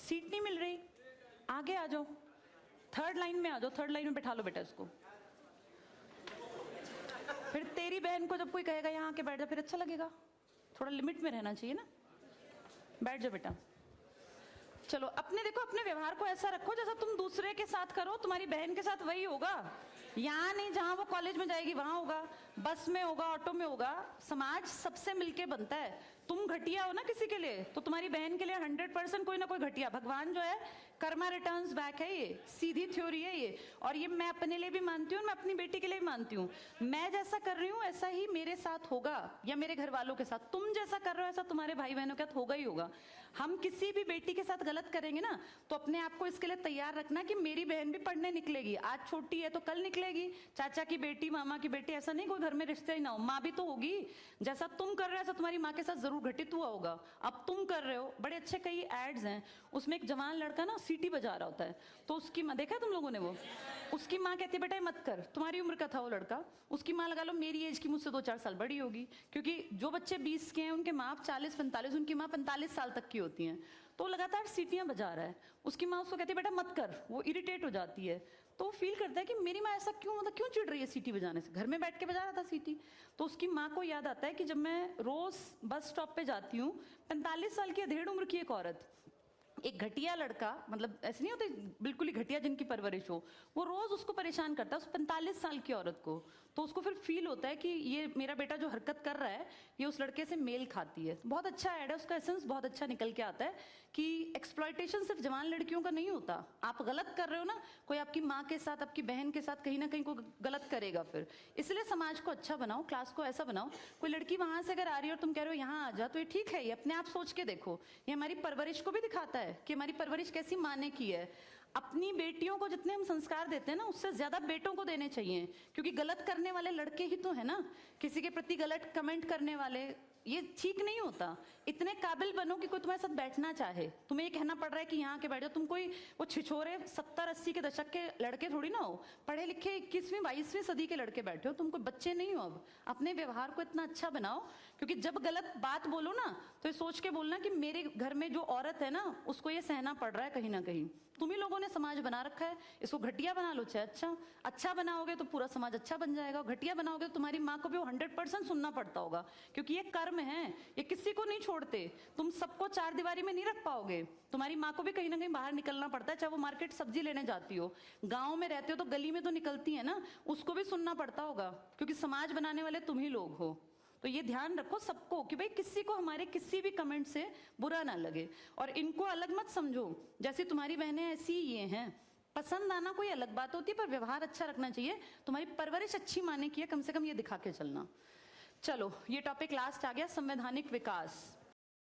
Seat नहीं मिल रही, आगे आ जाओ, थर्ड लाइन में आ जाओ, थर्ड लाइन में बैठा लो बेटा इसको। फिर तेरी बहन को जब कोई कहेगा यहाँ आके बैठ जा, फिर अच्छा लगेगा, थोड़ा लिमिट में रहना चाहिए ना। बैठ जाओ बेटा। चलो अपने देखो, अपने व्यवहार को ऐसा रखो जैसा तुम दूसरे के साथ करो, तुम्हारी बहन के साथ वही होगा। यहाँ नहीं, जहां वो कॉलेज में जाएगी वहां होगा, बस में होगा, ऑटो में होगा। समाज सबसे मिलके बनता है। तुम घटिया हो ना किसी के लिए, तो तुम्हारी बहन के लिए 100% कोई ना कोई घटिया। भगवान जो है कर्मा रिटर्न्स बैक है, ये सीधी थ्योरी है ये। और ये मैं अपने लिए भी मानती हूँ, मैं अपनी बेटी के लिए भी मानती हूँ। मैं जैसा कर रही हूँ ऐसा ही मेरे साथ होगा, या मेरे घर वालों के साथ। तुम जैसा कर रहे हो ऐसा तुम्हारे भाई बहनों के साथ होगा ही होगा। हम किसी भी बेटी के साथ गलत करेंगे ना, तो अपने आप को इसके लिए तैयार रखना कि मेरी बहन भी पढ़ने निकलेगी। आज छोटी है तो कल निकलेगी, चाचा की बेटी, मामा की बेटी, ऐसा नहीं कोई घर में रिश्ते ही ना हो, माँ भी तो होगी। जैसा तुम कर रहे हो ऐसा तुम्हारी माँ के साथ जरूर घटित हुआ होगा। अब तुम कर रहे हो, बड़े अच्छे कई एड्स हैं, उसमें एक जवान लड़का ना सीटी बजा रहा होता है, तो उसकी माँ, देखा है तुम लोगों ने वो, उसकी माँ कहती है बेटा मत कर। तुम्हारी उम्र का था वो लड़का, उसकी माँ लगा लो मेरी एज की, मुझसे 2-4 साल बड़ी होगी, क्योंकि जो बच्चे 20 के हैं उनके माँ 40-45, उनकी माँ 45 साल तक की होती हैं। तो लगातार सीटियां बजा रहा है, उसकी माँ उसको कहती है बेटा मत कर, वो इरिटेट हो जाती है। तो फील करता है कि मेरी माँ ऐसा क्यों, मतलब क्यों चिढ़ रही है सीटी बजाने से, घर में बैठ के बजा रहा था सीटी। तो उसकी माँ को याद आता है कि जब मैं रोज बस स्टॉप पे जाती हूँ, 45 साल की अधेड़ उम्र की एक औरत, एक घटिया लड़का, मतलब ऐसे नहीं होते बिल्कुल ही घटिया जिनकी परवरिश हो, वो रोज उसको परेशान करता है, उस 45 साल की औरत को। तो उसको फिर फील होता है कि ये मेरा बेटा जो हरकत कर रहा है ये उस लड़के से मेल खाती है। बहुत अच्छा ऐड है, उसका एसेंस बहुत अच्छा निकल के आता है कि एक्सप्लॉयटेशन सिर्फ जवान लड़कियों का नहीं होता। आप गलत कर रहे हो ना, कोई आपकी माँ के साथ, आपकी बहन के साथ कहीं ना कहीं कोई गलत करेगा फिर। इसलिए समाज को अच्छा बनाओ, क्लास को ऐसा बनाओ, कोई लड़की वहां से अगर आ रही है और तुम कह रहे हो यहाँ आ जा, तो ये ठीक है, ये अपने आप सोच के देखो, ये हमारी परवरिश को भी दिखाता है कि हमारी परवरिश कैसी माँ ने की है। अपनी बेटियों को जितने हम संस्कार देते हैं ना, उससे ज्यादा बेटों को देने चाहिए, क्योंकि गलत करने वाले लड़के ही तो है ना, किसी के प्रति गलत कमेंट करने वाले। ये ठीक नहीं होता। इतने काबिल बनो कि कोई तुम्हारे साथ बैठना चाहे। तुम्हें ये कहना पड़ रहा है कि यहाँ के बैठ जाओ, तुम कोई वो छिछोरे 70-80 के दशक के लड़के थोड़ी ना हो, पढ़े लिखे 21वीं-22वीं सदी के लड़के बैठे हो, तुम कोई बच्चे नहीं हो। अब अपने व्यवहार को इतना अच्छा बनाओ, क्योंकि जब गलत बात बोलो ना तो ये सोच के बोलना कि मेरे घर में जो औरत है ना उसको ये सहना पड़ रहा है कहीं ना कहीं। तुम ही लोगों ने समाज बना रखा है, इसको घटिया बना लो चाहे अच्छा बनाओगे तो पूरा समाज अच्छा बन जाएगा। घटिया बनाओगे तो तुम्हारी माँ को भी 100% सुनना पड़ता होगा, क्योंकि ये कर्म है, ये किसी को नहीं छोड़ते। तुम सबको चार दीवारी में नहीं रख पाओगे, तुम्हारी माँ को भी कहीं ना कहीं बाहर निकलना पड़ता है, चाहे वो मार्केट सब्जी लेने जाती हो, गांव में रहते हो तो गली में तो निकलती है ना, उसको भी सुनना पड़ता होगा, क्योंकि समाज बनाने वाले तुम ही लोग हो। तो ये ध्यान रखो सबको कि भाई किसी को हमारे किसी भी कमेंट से बुरा ना लगे, और इनको अलग मत समझो, जैसे तुम्हारी बहनें ऐसी ही ये हैं। पसंद आना कोई अलग बात होती है, पर व्यवहार अच्छा रखना चाहिए। तुम्हारी परवरिश अच्छी माने की है, कम से कम ये दिखा के चलना। चलो ये टॉपिक लास्ट आ गया, संवैधानिक विकास।